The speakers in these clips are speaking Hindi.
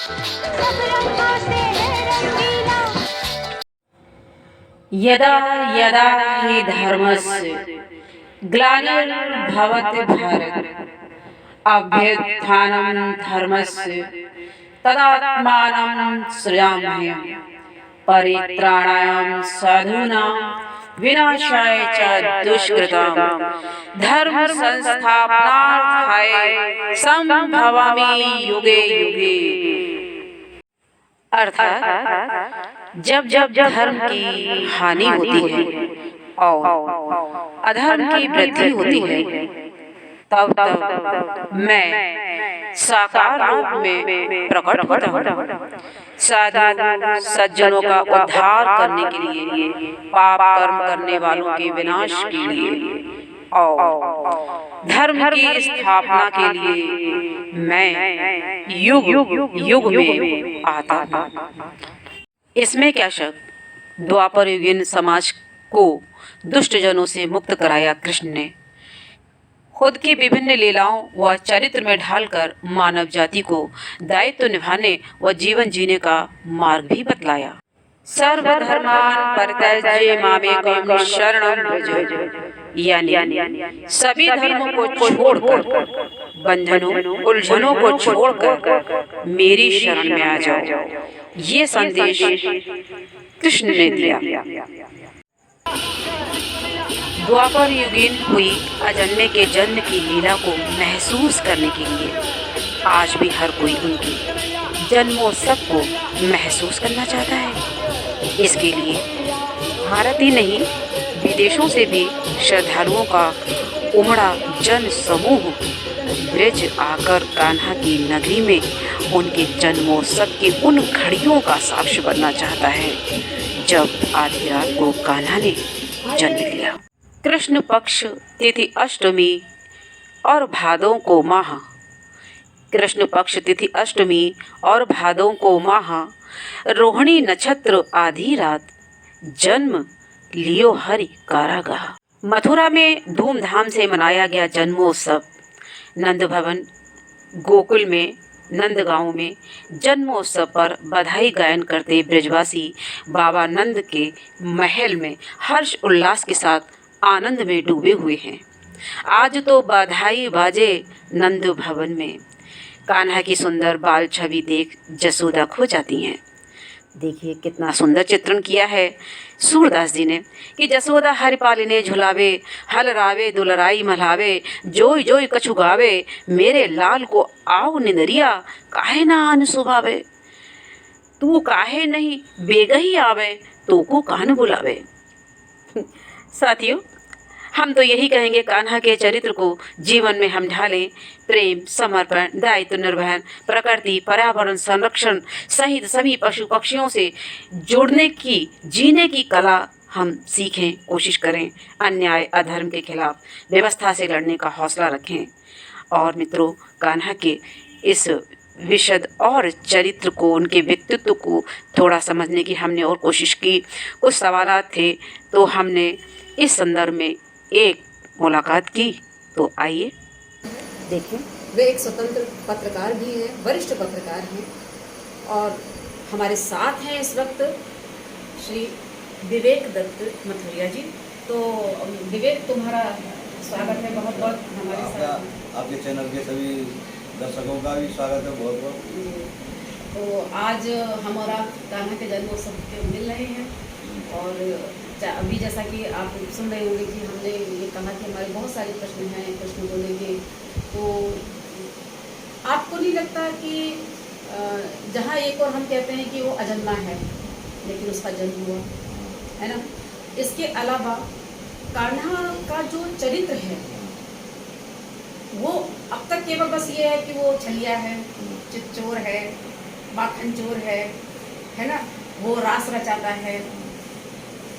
सब रंगों से है रंगीला। यदा यदा हि धर्मस्य ग्लानिर्भवति भारत अभ्युत्थानं धर्मस्य तदात्मानं सृजाम्यहम् परित्राणाय साधूनां विनाशाय च दुष्कृतां धर्म संस्थापनार्थाय संभवामि युगे युगे। अर्थात जब जब धर्म की हानि होती है और अधर्म की वृद्धि होती है तब तब मैं साकार रूप में प्रकट होता हूँ साधु सज्जनों का उद्धार करने के लिए, पाप कर्म करने वालों के विनाश के लिए और धर्म की स्थापना के लिए मैं युग युग में आता हूँ। इसमें क्या शक, द्वापर युगीन समाज को दुष्ट जनों से मुक्त कराया कृष्ण ने। खुद की विभिन्न लीलाओं व चरित्र में ढालकर मानव जाति को दायित्व निभाने व जीवन जीने का मार्ग भी बतलाया। सर्वधर्मान् परित्यज्य मामेकं शरणं व्रज, यानी सभी धर्मों को छोड़कर, बंधनों उलझनों को छोड़कर मेरी शरण में आ जाओ। ये संदेश कृष्ण ने दिया। द्वापर युगीन हुई अजन्मे के जन्म की लीला को महसूस करने के लिए आज भी हर कोई उनके जन्मोत्सव को महसूस करना चाहता है। इसके लिए भारत ही नहीं विदेशों से भी श्रद्धालुओं का उमड़ा जन समूह ब्रज आकर कान्हा की नगरी में उनके जन्मोत्सव की उन घड़ियों का साक्ष्य बनना चाहता है जब आधी रात को कान्हा ने जन्म लिया। कृष्ण पक्ष तिथि अष्टमी और भादों को माह, कृष्ण पक्ष तिथि अष्टमी और भादों को माह रोहिणी नक्षत्र आधी रात जन्म लियो हरि कारागाह। मथुरा में धूमधाम से मनाया गया जन्मोत्सव। नंद भवन गोकुल में नंदगांव में जन्मोत्सव पर बधाई गायन करते ब्रजवासी बाबा नंद के महल में हर्ष उल्लास के साथ आनंद में डूबे हुए हैं। आज तो बधाई बाजे नंद भवन में। कान्हा की सुंदर बाल छवि देख जसोदा खो जाती हैं। देखिए कितना सुंदर चित्रण किया है सूरदास जी ने कि जसोदा हरि पालिने झुलावे, हल रावे दुलराई मल्हावे, जोई जोई कछु गावे, मेरे लाल को आओ निंदरिया, काहे ना आन सुभावे, तू काहे नहीं बेगही आवे, तो को कान बुलावे। साथियों, हम तो यही कहेंगे कान्हा के चरित्र को जीवन में हम ढालें। प्रेम, समर्पण, दायित्व निर्वहन, प्रकृति पर्यावरण संरक्षण सहित सभी पशु पक्षियों से जुड़ने की, जीने की कला हम सीखें, कोशिश करें। अन्याय अधर्म के खिलाफ व्यवस्था से लड़ने का हौसला रखें। और मित्रों, कान्हा के इस विशद और चरित्र को, उनके व्यक्तित्व को थोड़ा समझने की हमने और कोशिश की। कुछ सवालात थे तो हमने इस संदर्भ में एक मुलाकात की। तो आइए देखें। वे एक स्वतंत्र पत्रकार भी हैं, वरिष्ठ पत्रकार हैं और हमारे साथ हैं इस वक्त श्री विवेक दत्त मथुरिया जी। तो विवेक, तुम्हारा स्वागत है बहुत बहुत हमारे साथ। आपके चैनल के सभी दर्शकों का भी स्वागत है बहुत बहुत। तो आज हम और आप कान्हा के जन्मोत्सव के मिल रहे हैं और अभी जैसा कि आप सुन रहे होंगे कि हमने ये कहा कि हमारे बहुत सारे प्रश्न हैं, प्रश्न को लेके। तो आपको नहीं लगता कि जहाँ एक और हम कहते हैं कि वो अजन्मा है लेकिन उसका जन्म हुआ है ना, इसके अलावा कान्हा का जो चरित्र है वो अब तक केवल बस ये है कि वो छलिया है, चितचोर है, माखन चोर है ना, वो रास रचाता है,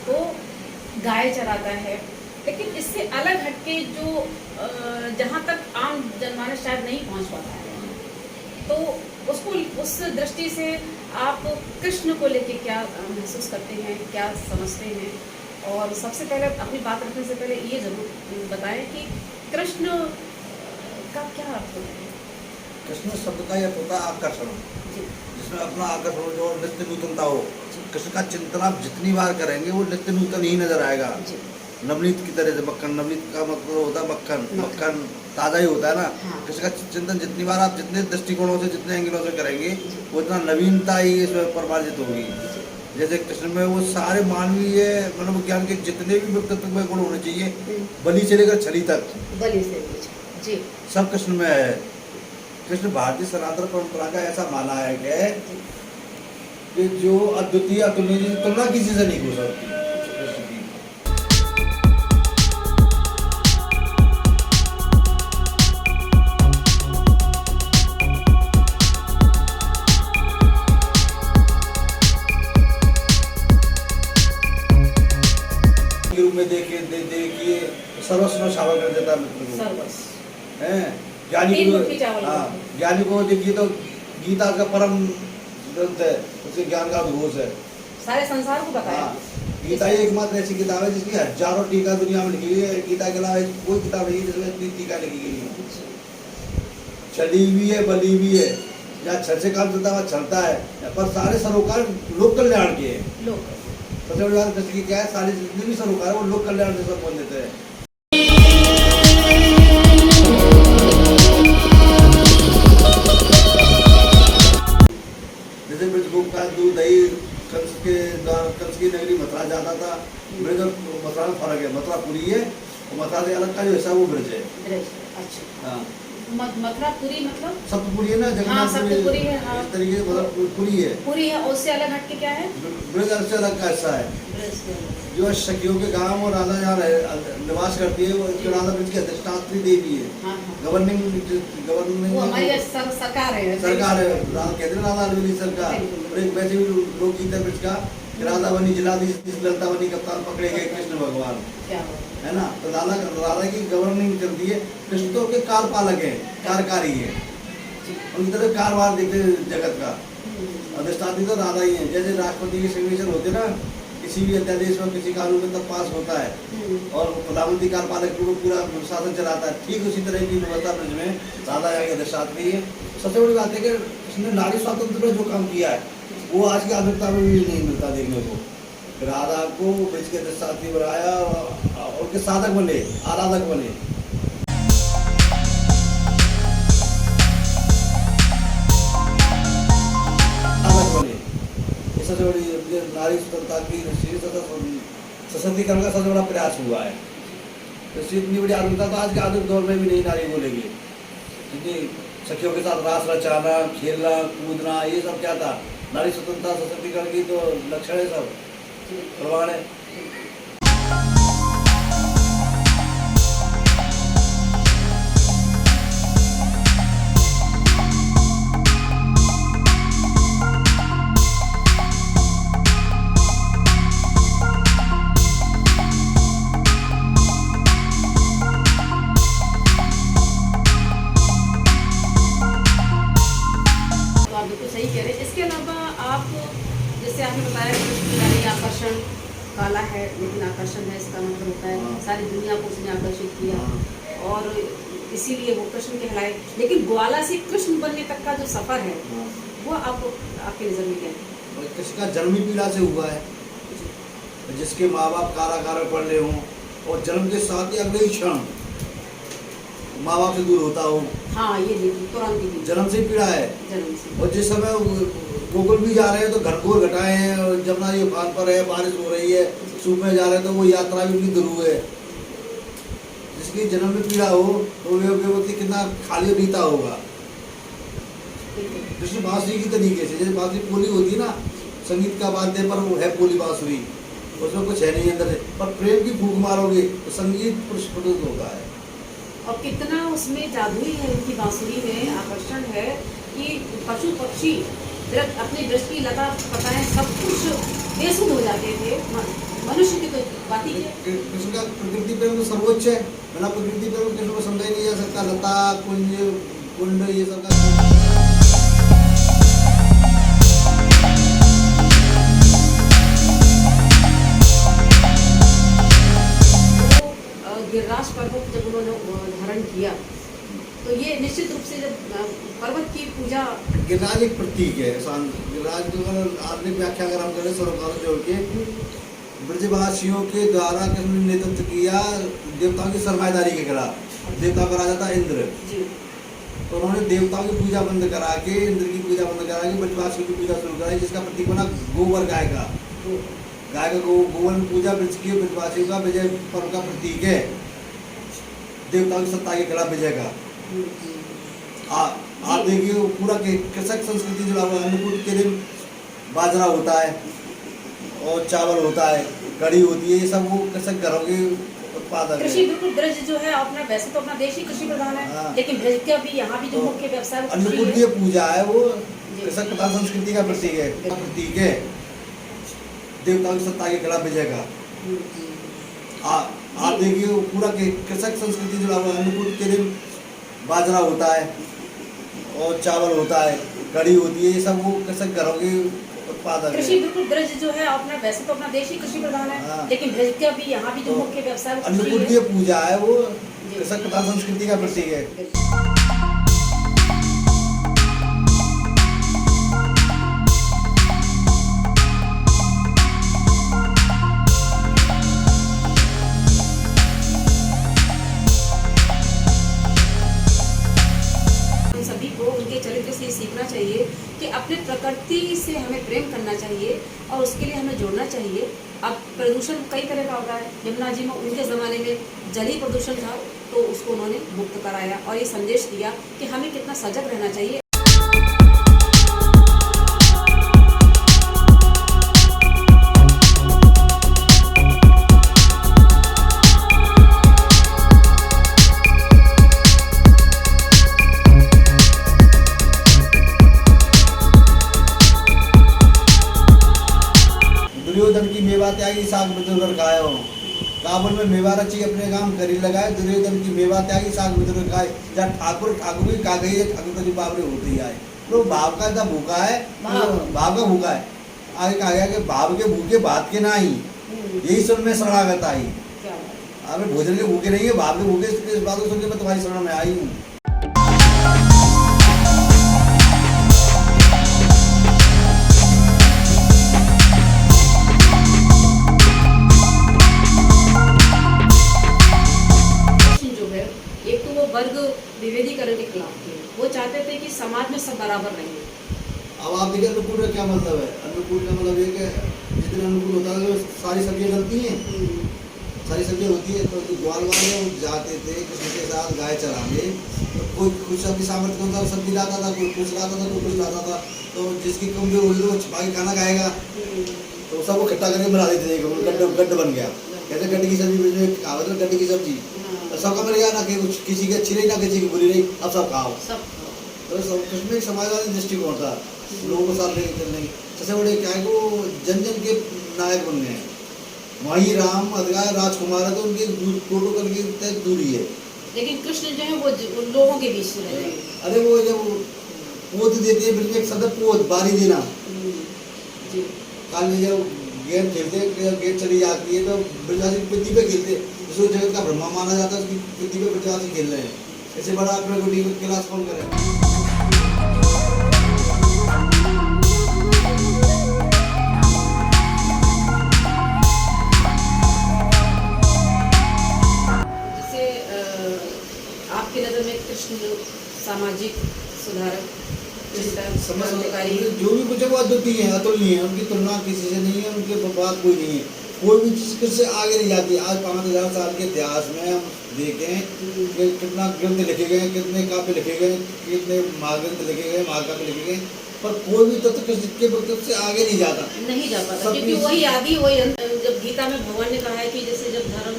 तो गाय चराता है। लेकिन इससे अलग हटके जो जहाँ तक आम जनमानस शायद नहीं पहुँच पाता है, तो उसको उस दृष्टि से आप कृष्ण को लेके क्या महसूस करते हैं, क्या समझते हैं? और सबसे पहले अपनी बात रखने से पहले ये ज़रूर बताएं कि कृष्ण का क्या अर्थ होता है? कृष्ण शब्द का यह होता है आकर्षण। कृष्ण अपना आकर्षण जो नित्य नूतनता हो, कृष्ण का चिंतन आप जितनी बार करेंगे वो नित्य नूतन ही नजर आएगा। जी। नवनीत की तरह से मक्खन, नवनीत का मतलब होता है मक्खन, मक्खन ताज़ा ही होता है ना। हाँ। कृष्ण का चिंतन जितनी बार आप जितने दृष्टिकोणों से जितने एंगलों से करेंगे वो इतना नवीनता ही इसमें परिमार्जित होगी। जैसे कृष्ण में वो सारे मानवीय मनोविज्ञान के जितने भी व्यक्तित्व में गुण होने चाहिए, बलि से लेकर छली तक बलि से जी। सब कृष्ण में है। कृष्ण भारतीय सनातन परंपरा का ऐसा माना है कि जो अद्वितीय अतुलनीय की तुलना किसी से नहीं हो सकती। कृष्ण की रूप में देखिए सर्वस्व शावक कर देता मित्र को, सर्वस्व हैं ज्ञानी तीन को। मुट्ठी चावल हाँ, ज्ञानी को देखिए तो गीता का परम ग्रंथ है, उसके ज्ञान का उद्घोष है। सारे संसार को बताया। हाँ, गीता ही एकमात्र ऐसी किताब है जिसकी हजारों टीका दुनिया में लिखी गई है। गीता के अलावा कोई किताब नहीं है जिसमें इतनी टीका लिखी गई है। छली भी है, बली भी है, जहाँ छल से काम चलता है वहाँ चलता है, पर सारे सरोकार लोक कल्याण के हैं। लोग सबसे बड़ी बात कृष्ण की क्या है, सारे जितने भी सरोकार है वो लोक कल्याण से संबंधित है। जैसे ब्रजगोप का दूध दही कंस की नगरी मथुरा जाता था, ब्रज और मथुरा में फर्क है। मथुरा पुरी है और मथुरा से अलग का जो हिस्सा वो ब्रज है। ब्रज। अच्छा। हाँ, मथुरा पुरी मतलब सप्तपुरी है ना, हाँ, जगन्नाथ सप्तपुरी है, हाँ। इस तरीके से मतलब पुरी है। पुरी है, उससे अलग हट के क्या है? ब्रज से अलग का हिस्सा है। ब्रज से अलग। जो सखियों के गांव और राधा जहाँ निवास करती है वो जो राधा ब्रज की अधिष्ठात्री देवी है। हाँ, हाँ। गवर्निंग वो हमारी सरकार है। सरकार है, कहते हैं राधा अलवेली सरकार। और एक वैसे भी लोकगीत है ब्रज का, राधा बनी जिलाधीश, ललता बनी कप्तान, पकड़े गए कृष्ण भगवान, क्या हो? है ना। तो राधा की गवर्निंग चलती है। कृष्ण तो के कार्यपालक है, कार्यकारी है, उनकी तरफ कारभार देखते जगत का। अधिष्ठात्री तो राधा ही है। जैसे राष्ट्रपति के सिग्नेचर होते ना किसी भी अध्यादेश में, किसी कानून में, तब पास होता है और प्रधानमंत्री कार्यपालक को पूरा शासन चलाता है। ठीक उसी तरह की व्यवस्था ब्रज में राधा यहाँ की अधिष्ठात्री है। सबसे बड़ी बात है कि उसने नारी स्वातंत्र में जो काम किया है वो आज की आधुनिकता में भी नहीं मिलता देखने को। राधा को ब्रज के अधिष्ठात्री बनाया और उनके साधक बने, आराधक बने। सबसे बड़ी नारी स्वतंत्रता की सशक्तिकरण का सबसे बड़ा प्रयास हुआ है। तो इतनी बड़ी आधुनिकता तो आज के आधुनिक दौर में भी नहीं नारी बोलेगी। क्योंकि सखियों के साथ रास रचाना, खेलना, कूदना, ये सब क्या था? नारी स्वतंत्रता सशक्तिकरण की तो लक्षण है, सब प्रमाण है। सही कह रहे हैं। इसके अलावा आप जैसे आपने बताया कि आकर्षण काला है लेकिन आकर्षण है, इसका मतलब होता है सारी दुनिया को उसने आकर्षित किया और इसीलिए वो कृष्ण कहलाए। लेकिन ग्वाला से कृष्ण बनने तक का जो सफर है वो आपकी नजर में क्या है? कृष्ण का जन्म ही पीड़ा से हुआ है। जिसके माँ बाप कारागार पड़ रहे हों और जन्म के साथ ही अगले ही क्षण माँ बाप से दूर होता हो। हाँ, ये देखिए तुरंत ही जन्म से पीड़ा है। जन्म से। और जिस समय गोकुल भी जा रहे हैं तो घनघोर घटाए हैं और जमुना जी उफान पर है, बारिश हो रही है, सूप में जा रहे हैं तो वो यात्रा भी उनकी दुरू है। जिसकी जन्म में पीड़ा हो तो वे व्यक्ति कितना खाली रीता होगा। कृष्ण बांसुरी की तरीके से, जैसे बांसुरी पोली होती है ना, संगीत का वाद्य पर वो है पोली बांसुरी, उसमें कुछ है नहीं अंदर से, पर प्रेम की फूंक मारोगे तो संगीत प्रस्फुटित होता है। और कितना उसमें जादुई है, उनकी बांसुरी में आकर्षण है कि पशु पक्षी अपनी दृष्टि लता पताएं सब कुछ बेसुध हो जाते थे। मनुष्य की तो बात ही है। कृष्ण का प्रकृति प्रेम तो सर्वोच्च है। बिना प्रकृति प्रेम कृष्ण को समझा ही नहीं जा सकता। लता कुंज कुंड ये सब का गिरिराज पर्वत जब उन्होंने धारण किया तो ये निश्चित रूप से जब पर्वत की पूजा गिरिराज एक प्रतीक है। गिरिराज को अगर आधुनिक व्याख्या अगर हम करें सरोकारों जोड़ के, ब्रजवासियों के द्वारा किसने नेतृत्व किया देवताओं की सरमाएदारी के खिलाफ। देवताओं का राजा था इंद्र, जी तो उन्होंने देवताओं की पूजा बंद करा के, इंद्र की पूजा बंद करा के ब्रजवासियों की पूजा शुरू कराई, जिसका प्रतीक बना गोबर गाय का। गाय का गोबर में पूजा ब्रज की ब्रजवासियों का विजय पर्व का प्रतीक है, देवताओं की सत्ता के खिलाफ विजय का। आप देखिए पूरा कृषक संस्कृति जुड़ा हुआ है। अन्नकूट के दिन बाजरा होता है और चावल होता है, कड़ी होती है, ये सब वो कृषक घरों के उत्पादन कृषि है। बिल्कुल ब्रज जो है अपना, वैसे तो अपना देश ही कृषि प्रधान है, हाँ। लेकिन ब्रज का भी यहाँ भी जो तो मुख्य व्यवसाय वो कृषि अन्नकूट है। की पूजा है, वो कृषक प्रधान संस्कृति का प्रतीक है, देवताओं की सत्ता के खिलाफ विजय का। आप देखिए पूरा कृषक संस्कृति जुड़ा हुआ है। अन्नकूट के दिन बाजरा होता है और चावल होता है, कड़ी होती है, ये सब वो कृषक घरों के उत्पादन कृषि है। बिल्कुल ब्रज जो है अपना, वैसे तो अपना देश ही कृषि प्रधान है, हाँ। लेकिन ब्रज का भी यहाँ भी जो तो मुख्य व्यवसाय वो कृषि अन्नकूट है। की पूजा है, वो कृषक प्रधान संस्कृति का प्रतीक है। हम सभी को उनके चरित्र से सीखना चाहिए कि अपने प्रकृति से हमें प्रेम करना चाहिए और उसके लिए हमें जोड़ना चाहिए। अब प्रदूषण कई तरह का होता है। यमुना जी में उनके ज़माने में जलीय प्रदूषण था, तो उसको उन्होंने मुक्त कराया और ये संदेश दिया कि हमें कितना सजग रहना चाहिए। दुर्योधन की मेवा त्यागी साग बिदुर खाए हो, काबुल में मेवा रची अपने काम करी लगाए। दुर्योधन की मेवा त्यागी साग बिदुर खाए। जब ठाकुर की का गई है, ठाकुर की बाबरी होती है। तो भाव का जब भूखा है, भाव का भूखा है। आगे कहा गया कि भाव के भूखे बात के नाही, यही सुन में शरणागत आई। क्या बात है। आप भोजन के भूखे नहीं है, भाव के भूखे, इस बात को सुन के मैं तुम्हारी शरण में आई हूँ। वर्ग विभेदीकरण के खिलाफ थे। वो चाहते थे कि समाज में सब बराबर रहेंगे। अब आप देखिए अन्नकूट का क्या मतलब है। अन्नकूट का मतलब ये कि जितने अन्नकूट होता है तो सारी सब्जियां डलती हैं, सारी सब्जियां होती है। तो ग्वाल वाले जाते थे किसी के साथ गाय चराने, तो कोई कुछ अपनी सामर्थ्य के अनुसार सब्जी लाता था, कोई कुछ लाता था, कोई कुछ लाता था। तो जिसकी कमजोर होगी तो वो छिपा के खाना खाएगा, तो सबको इकट्ठा करके बना देते थे। गड्ढ बन गया, कहते गड्ढे की सब्जी, कहावत है गड्ढे की सब्जी। तो सबका मिल गया ना, कि कुछ किसी की अच्छी रही ना किसी की बुरी रही, अब सब खाओ। तो सब एक समाजवादी दृष्टिकोण था, लोगों को साथ लेके चलने की। सबसे बड़े क्या है वो जन जन के नायक बन गए। वहीं राम अधिकार राजकुमार है, तो उनकी प्रोटोकॉल की तय दूरी है। लेकिन कृष्ण जो है वो लोगों के बीच में रहे। अरे वो जब पोत देती है, ब्रज में एक शब्द पोत, बारी देना। काल में जब गेंद खेलते, गेंद चली जाती है तो ब्रजवासी पृथ्वी पे खेलते, जिसको जगत का ब्रह्मा माना जाता है, उसकी पृथ्वी पे ब्रजवासी खेल रहे हैं। ऐसे बड़ा अपने को टीवी क्लास कौन करे। आपकी नज़र में कृष्ण सामाजिक सुधारक, क्रांतिकारी, जो भी कुछ है वो अद्वितीय है, अतुलनीय है। उनकी तुलना किसी से नहीं है, उनके बात कोई नहीं है। कोई भी चीज़ किससे आगे नहीं जाती। आज 5000 साल के इतिहास में हम देखें कि कितना ग्रंथ लिखे गए, कितने काव्य लिखे गए, कितने महाग्रंथ लिखे गए, महाकाव्य लिखे गए, पर कोई भी तत्व कृष्ण के वक्त से आगे नहीं जाता, नहीं जा पाता। क्योंकि वही आदि वही अंत। जब गीता में भगवान ने कहा है कि जैसे जब धर्म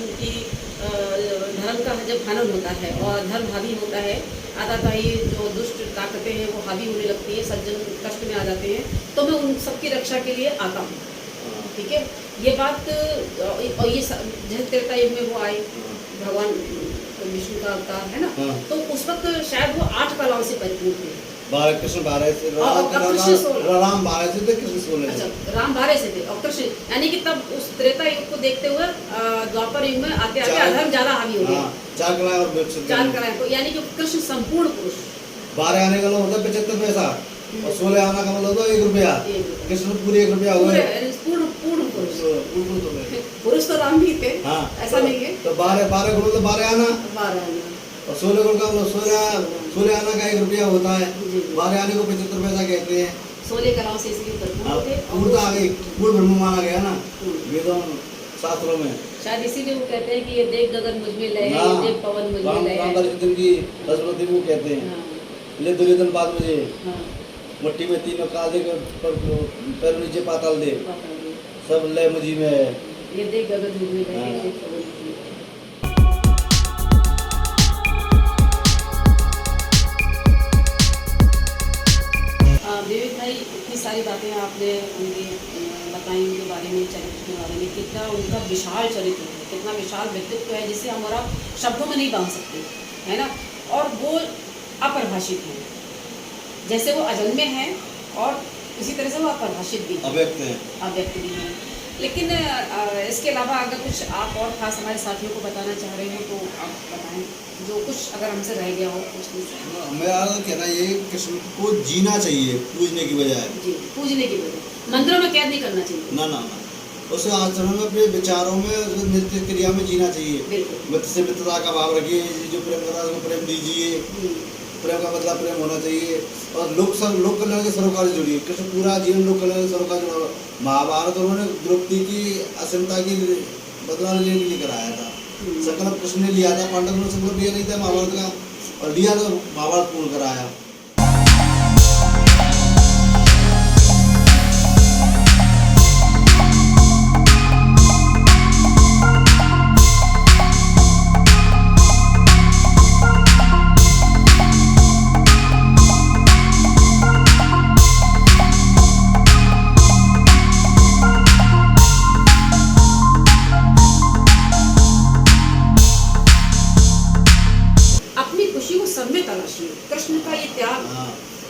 का जब हनन होता है और धर्म हावी होता है, आताताई जो दुष्ट ताकतें हैं वो हावी होने लगती है, सज्जन कष्ट में आ जाते हैं, तो मैं उन सबकी रक्षा के लिए आता हूँ। ठीक है, ये बात। और ये जैसे त्रेता युग में वो आए भगवान विष्णु का अवतार है ना, तो उस वक्त शायद वो 8 कलाओं से परिपूर्ण थे। बारह कृष्ण 12 से और कृष्ण 16। राम 12 से थे, कृष्ण 16 से। अच्छा, राम 12 से थे और कृष्ण, यानी कि तब उस त्रेता युग को देखते हुए द्वापर युग में आते आते अधर्म ज्यादा हावी हो गया। हाँ, 4 कलाएं और वृक्ष 4 कराए तो यानी कि कृष्ण संपूर्ण पुरुष। 12 आने का मतलब 75 पैसा और 16 आना का मतलब 1 रुपया। कृष्ण पूरे 1 रुपया हुए। पूर्ण पूर्ण पुरुष। पूर्ण तो है। पुरुष तो राम भी थे। हाँ, ऐसा नहीं है। तो 12 गुण तो 12 आना 12 आना और 16 गुण का मतलब 16 आना का 1 रुपया होता है। जी। 12 आने को 75 पैसा कहते हैं। 16 कलाओं से इसलिए भरपूर थे। पूर्ण तो आ गई, पूर्ण ब्रह्म माना गया ना पूर्ण। वेदों शास्त्रों में। शायद इसीलिए वो कहते हैं कि ये देख गगन मुझ में लय है, ये देख पवन मुझ में लय है। राम की सरस्वती को कहते हैं। हाँ, ले दुर्योधन बाद मुझे हाँ, मट्टी में तीनों कादे के पैर नीचे पाताल दे, पता नहीं। सब लय मुझी में है। ये देख गगन मुझ में लय है, ये हाँ। देख पवन मुझ में लय है। विवेक भाई, इतनी सारी बातें आपने उनकी बताई, उनके बारे में, चरित्र के बारे में, कितना उनका विशाल चरित्र है, कितना विशाल व्यक्तित्व है जिसे हम और आप शब्दों में नहीं बांध सकते, है ना। और वो अपरिभाषित हैं, जैसे वो अजन्मे हैं और इसी तरह से वो अपरिभाषित भी हैं, अव्यक्त हैं। अव्यक्त भी हैं। लेकिन इसके अलावा अगर कुछ आप और खास हमारे साथियों को बताना चाह रहे हो तो आप बताएं, जो कुछ अगर हमसे रह गया हो कुछ नहीं। मेरा कहना ये है कि कृष्ण को जीना चाहिए पूजने की बजाय। जी, पूजने की वजह मंदिरों में कैद नहीं करना चाहिए। ना ना ना, उसे आचरण में, अपने विचारों में, उसे नित्य क्रिया में जीना चाहिए। बिल्कुल। मित्र से मित्रता का भाव रखिए, जो प्रेम करता है उसको प्रेम दीजिए। प्रेम का मतलब प्रेम होना चाहिए। और लोक कल्याण के सरोकार से जुड़िए। कृष्ण पूरा जीवन लोक कल्याण के सरोकार जुड़ा। महाभारत उन्होंने द्रौपदी की अक्षमता की बदला लेने के लिए कराया था। संकल्प कृष्ण ने लिया था, पांडव ने संकल्प लिया नहीं था महाभारत का, और लिया तो महाभारत पूर्ण कराया। कृष्ण का ये त्याग,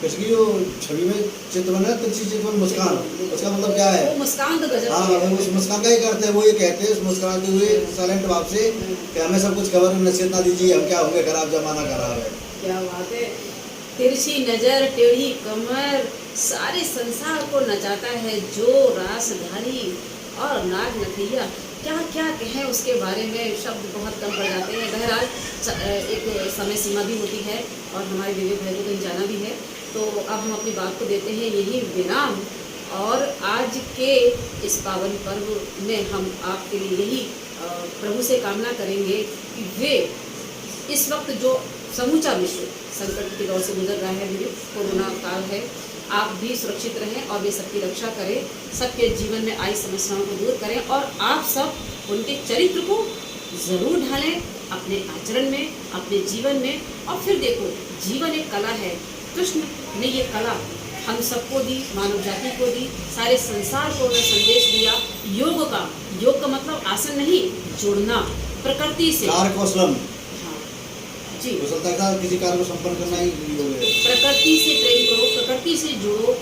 कृष्ण की जो छवि में चित्रवन है, तिरछी चित्रवन मुस्कान, उसका मतलब क्या है? वो मुस्कान तो गजब हाँ, है। उस मुस्कान का ही करते हैं। वो ये कहते हैं उस मुस्कुराते हुए साइलेंट भाव से कि हमें सब कुछ खबर नसीहत ना दीजिए, हम क्या होंगे, खराब जमाना खराब है। क्या बात है। तिरछी नजर, टेढ़ी कमर, सारे संसार को नचाता है जो रासधारी और नाग नथैया। क्या क्या कहें उसके बारे में, शब्द बहुत कम पड़ जाते हैं। बहरहाल एक समय सीमा भी होती है और हमारे विवेक भाई को कहीं जाना भी है, तो अब हम अपनी बात को देते हैं यही विराम। और आज के इस पावन पर्व में हम आपके लिए यही प्रभु से कामना करेंगे कि वे इस वक्त जो समूचा विश्व संकट के दौर से गुजर रहा है, विवेक कोरोना काल है, आप भी सुरक्षित रहें और वे सबकी रक्षा करें, सबके जीवन में आई समस्याओं को दूर करें और आप सब उनके चरित्र को ज़रूर ढालें अपने आचरण में, अपने जीवन में। और फिर देखो, जीवन एक कला है। कृष्ण ने ये कला हम सबको दी, मानव जाति को दी, सारे संसार को उन्हें संदेश दिया योग का। योग का मतलब आसन नहीं, जुड़ना प्रकृति से। कौशलम जी, कुशलता का किसी कार्य को संपन्न करना ही योग है। प्रकृति से प्रेम करो, प्रकृति से जुड़ो,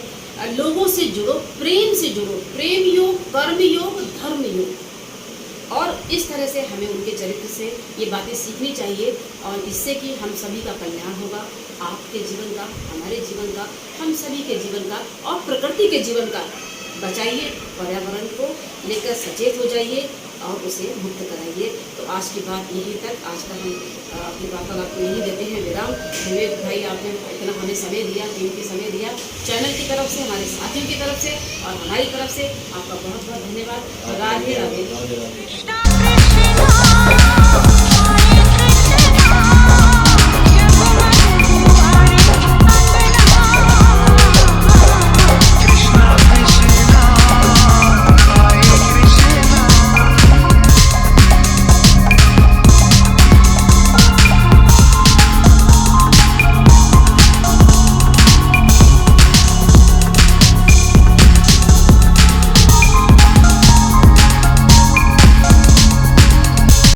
लोगों से जुड़ो, प्रेम से जुड़ो। प्रेम योग, कर्म योग, धर्म योग। और इस तरह से हमें उनके चरित्र से ये बातें सीखनी चाहिए और इससे कि हम सभी का कल्याण होगा, आपके जीवन का, हमारे जीवन का, हम सभी के जीवन का और प्रकृति के जीवन का। बचाइए, पर्यावरण को लेकर सचेत हो जाइए और उसे मुक्त कराइए। तो आज की बात यही तक, आज का हम अपनी वार्तालाप को यही देते हैं विराम। विवेक भाई, आपने इतना हमें समय दिया, कीमती समय दिया, चैनल की तरफ से, हमारे साथियों की तरफ से और हमारी तरफ से आपका बहुत बहुत धन्यवाद। राधे राधे।